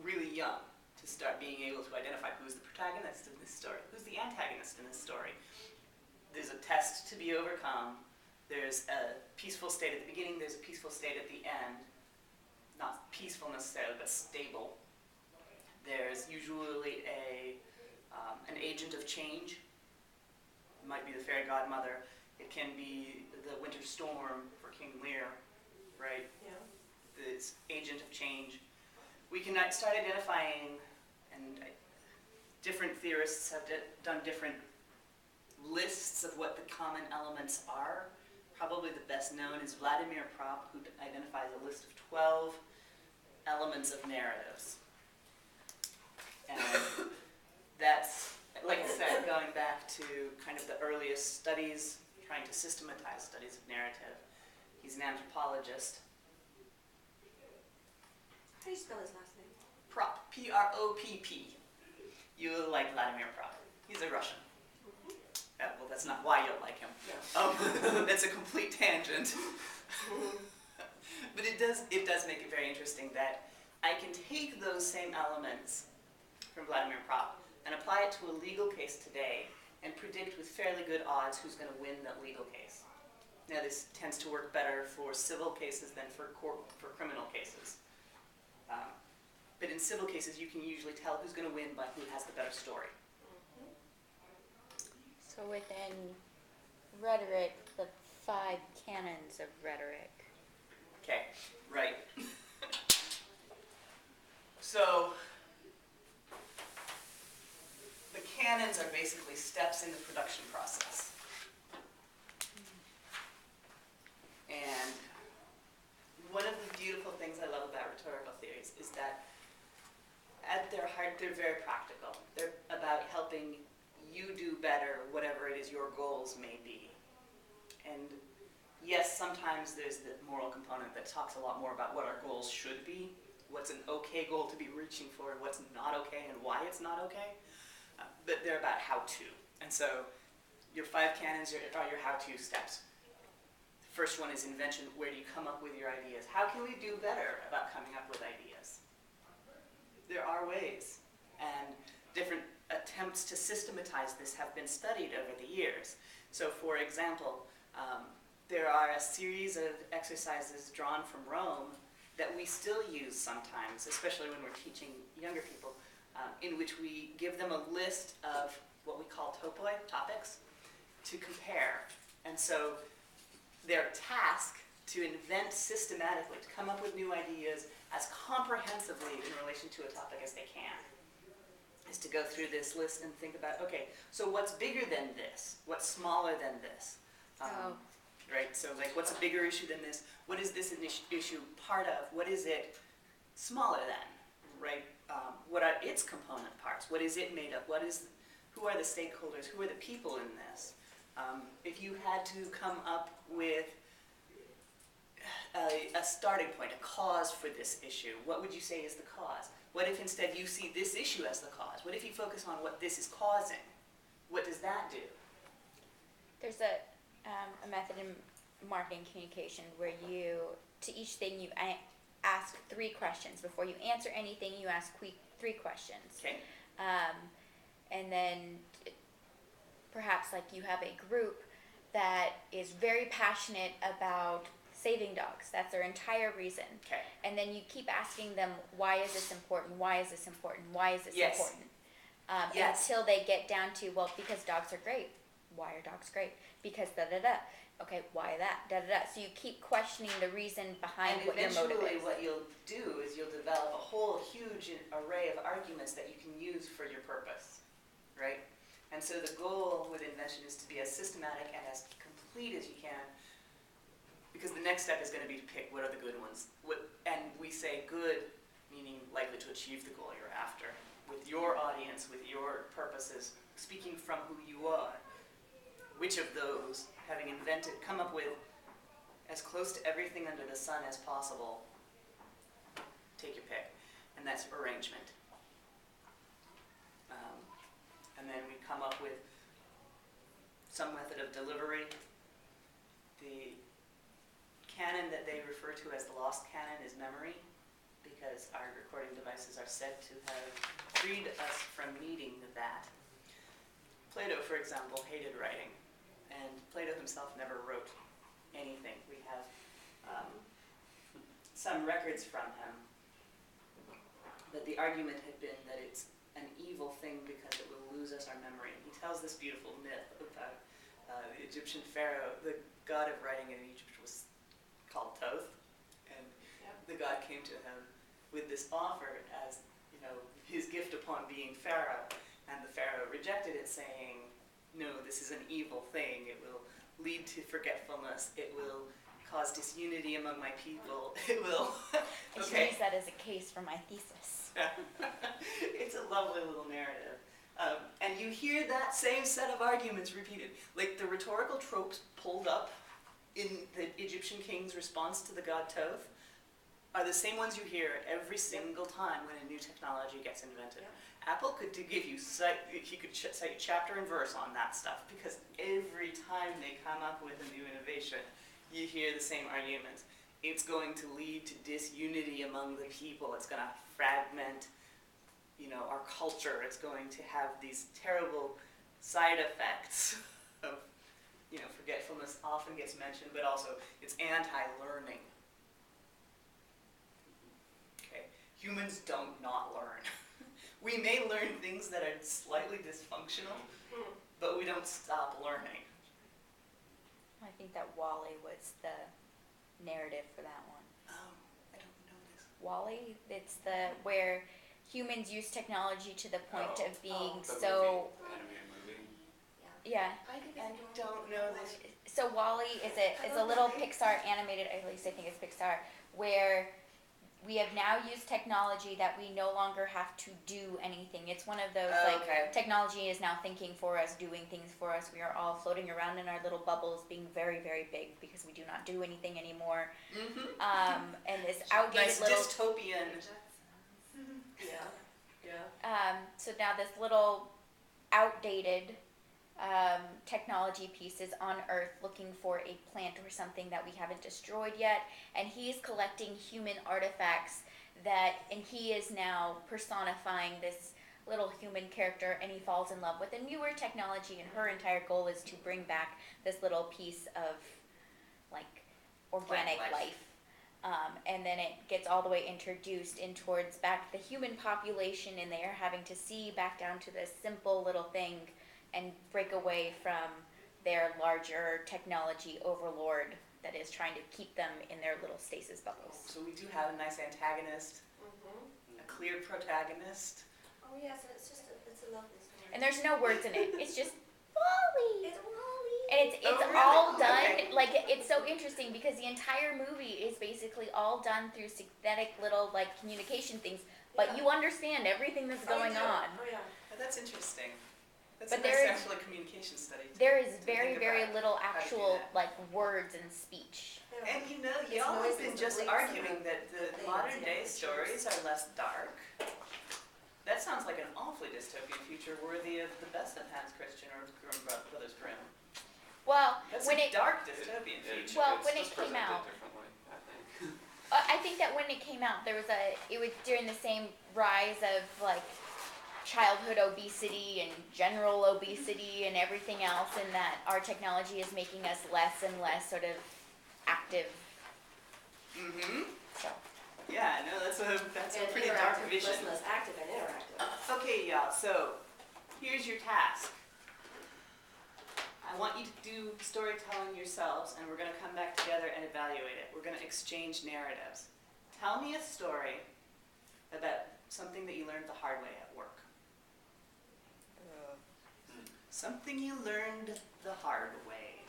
really young to start being able to identify who's the protagonist in this story, who's the antagonist in this story. There's a test to be overcome. There's a peaceful state at the beginning. There's a peaceful state at the end. Not peaceful necessarily, but stable. There's usually an agent of change. It might be the fairy godmother. It can be the winter storm for King Lear, right? Yeah. This agent of change. We can start identifying, and different theorists have done different lists of what the common elements are. Probably the best known is Vladimir Propp, who identifies a list of 12 elements of narratives. And that's, like I said, going back to kind of the earliest studies, trying to systematize studies of narrative. He's an anthropologist. How do you spell his last name? Prop, P-R-O-P-P. You like Vladimir Prop. He's a Russian. Well, that's not why you'll like him. That's a complete tangent. But it does make it very interesting that I can take those same elements from Vladimir Prop and apply it to a legal case today and predict with fairly good odds who's going to win that legal case. Now, this tends to work better for civil cases than for criminal cases. But in civil cases, you can usually tell who's going to win by who has the better story. So within rhetoric, the 5 canons of rhetoric. Okay, right. So, the canons are basically steps in the production process. And one of the beautiful things I love about rhetorical theories is that at their heart, they're very practical. They're about helping you do better, whatever it is your goals may be. And yes, sometimes there's the moral component that talks a lot more about what our goals should be, what's an okay goal to be reaching for, what's not okay, and why it's not okay. But they're about how to. And so your 5 canons are your how-to steps. The first one is invention. Where do you come up with your ideas? How can we do better about coming up with ideas? There are ways, and different attempts to systematize this have been studied over the years. So for example, there are a series of exercises drawn from Rome that we still use sometimes, especially when we're teaching younger people, in which we give them a list of what we call topoi, topics, to compare. And so their task to invent systematically, to come up with new ideas as comprehensively in relation to a topic as they can, is to go through this list and think about, okay, so what's bigger than this? What's smaller than this? Right, so like what's a bigger issue than this? What is this issue part of? What is it smaller than, right? What are its component parts? What is it made of? Who are the stakeholders? Who are the people in this? If you had to come up with a starting point, a cause for this issue, what would you say is the cause? What if instead you see this issue as the cause? What if you focus on what this is causing? What does that do? There's a method in marketing communication where you, to each thing you ask 3 questions. Before you answer anything, you ask 3 questions. Okay. And then perhaps like you have a group that is very passionate about saving dogs. That's their entire reason. Okay. And then you keep asking them, why is this important? Why is this important? Why is this Yes. important? Yes. Until they get down to, well, because dogs are great. Why are dogs great? Because da-da-da. Okay, why that? Da-da-da. So you keep questioning the reason behind And what your motive eventually is. what you'll do is you'll develop a whole huge array of arguments that you can use for your purpose, right? And so the goal with invention is to be as systematic and as complete as you can, because the next step is going to be to pick what are the good ones. And we say good, meaning likely to achieve the goal you're after, with your audience, with your purposes, speaking from who you are. Which of those, having invented, come up with as close to everything under the sun as possible, take your pick. And that's arrangement. And then we come up with some method of delivery. The canon that they refer to as the lost canon is memory, because our recording devices are said to have freed us from needing that. Plato, for example, hated writing, and Plato himself never wrote anything. We have some records from him, but the argument had been that it's an evil thing because it will lose us our memory. He tells this beautiful myth about the Egyptian pharaoh. The god of writing in Egypt was called Thoth, and the god came to him with this offer as, his gift upon being pharaoh, and the pharaoh rejected it, saying, no, this is an evil thing. It will lead to forgetfulness. It will cause disunity among my people. It will. I should use that as a case for my thesis. It's a lovely little narrative. And you hear that same set of arguments repeated. Like the rhetorical tropes pulled up in the Egyptian king's response to the god Thoth are the same ones you hear every single time when a new technology gets invented. Yep. Apple could give you he could cite chapter and verse on that stuff, because every time they come up with a new innovation, you hear the same arguments. It's going to lead to disunity among the people. It's going to fragment, our culture. It's going to have these terrible side effects of, forgetfulness often gets mentioned, but also it's anti-learning. Okay, humans don't not learn. We may learn things that are slightly dysfunctional, but we don't stop learning. I think that Wally was the narrative for that one. Oh, I don't know this. Wally, it's where humans use technology to the point of being The so, animated movie. yeah. I think I it's don't know this. So Wally is a little Pixar animated, at least I think it's Pixar, where we have now used technology that we no longer have to do anything. It's one of those Okay. technology is now thinking for us, doing things for us. We are all floating around in our little bubbles, being very, very big because we do not do anything anymore. Mm-hmm. And this outdated Nice little dystopian. Yeah. so now this little outdated technology piece is on Earth looking for a plant or something that we haven't destroyed yet, and he's collecting human artifacts and he is now personifying this little human character, and he falls in love with a newer technology, and her entire goal is to bring back this little piece of organic Plant life. And then it gets all the way introduced in towards back the human population, and they are having to see back down to this simple little thing and break away from their larger technology overlord that is trying to keep them in their little stasis bubbles. So we do have a nice antagonist, a clear protagonist. Oh, yes, and it's a lovely story. And there's no words in it. It's just Wally. It's Wally. And it's Oh, really? all done, Okay. it's so interesting because the entire movie is basically all done through synthetic little communication things, but Yeah. you understand everything that's going on. Oh, yeah. Oh, that's interesting. That's But a nice there is- actual communication study. There is To very, think very about little how to do actual that. words and speech. Yeah. And It's y'all have noises, been the just blinks, arguing and that the things, modern yeah, day the stories are less dark. That sounds like an awfully dystopian future worthy of the best of Hans Christian or Brothers Grimm. Well, That's when a it, dark dystopian future. Well, It's when it just came presented out- differently, I think. I think that when it came out, it was during the same rise of childhood obesity and general obesity and everything else, and that our technology is making us less and less sort of active. Mm-hmm. So Yeah, no, that's a And pretty dark interactive, vision. less active and interactive. Okay, y'all, so here's your task. I want you to do storytelling yourselves, and we're going to come back together and evaluate it. We're going to exchange narratives. Tell me a story about something that you learned the hard way at work. Something you learned the hard way.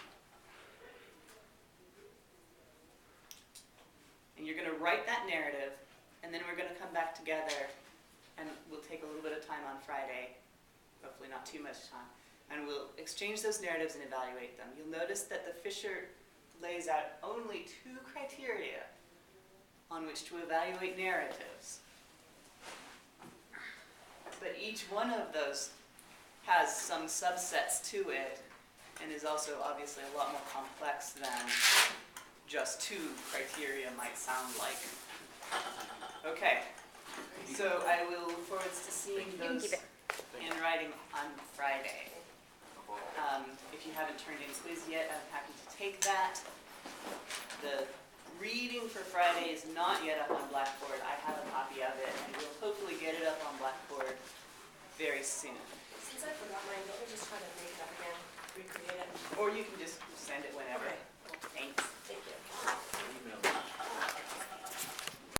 And you're going to write that narrative, and then we're going to come back together, and we'll take a little bit of time on Friday, hopefully not too much time, and we'll exchange those narratives and evaluate them. You'll notice that the Fisher lays out only 2 criteria on which to evaluate narratives. But each one of those has some subsets to it, and is also obviously a lot more complex than just 2 criteria might sound like. Okay, so I will look forward to seeing you can those keep it. in writing on Friday. If you haven't turned in a quiz yet, I'm happy to take that. The reading for Friday is not yet up on Blackboard. I have a copy of it, and we'll hopefully get it up on Blackboard very soon. Since I forgot mine, let me just try to make it up again, recreate it. Or you can just send it whenever. Okay.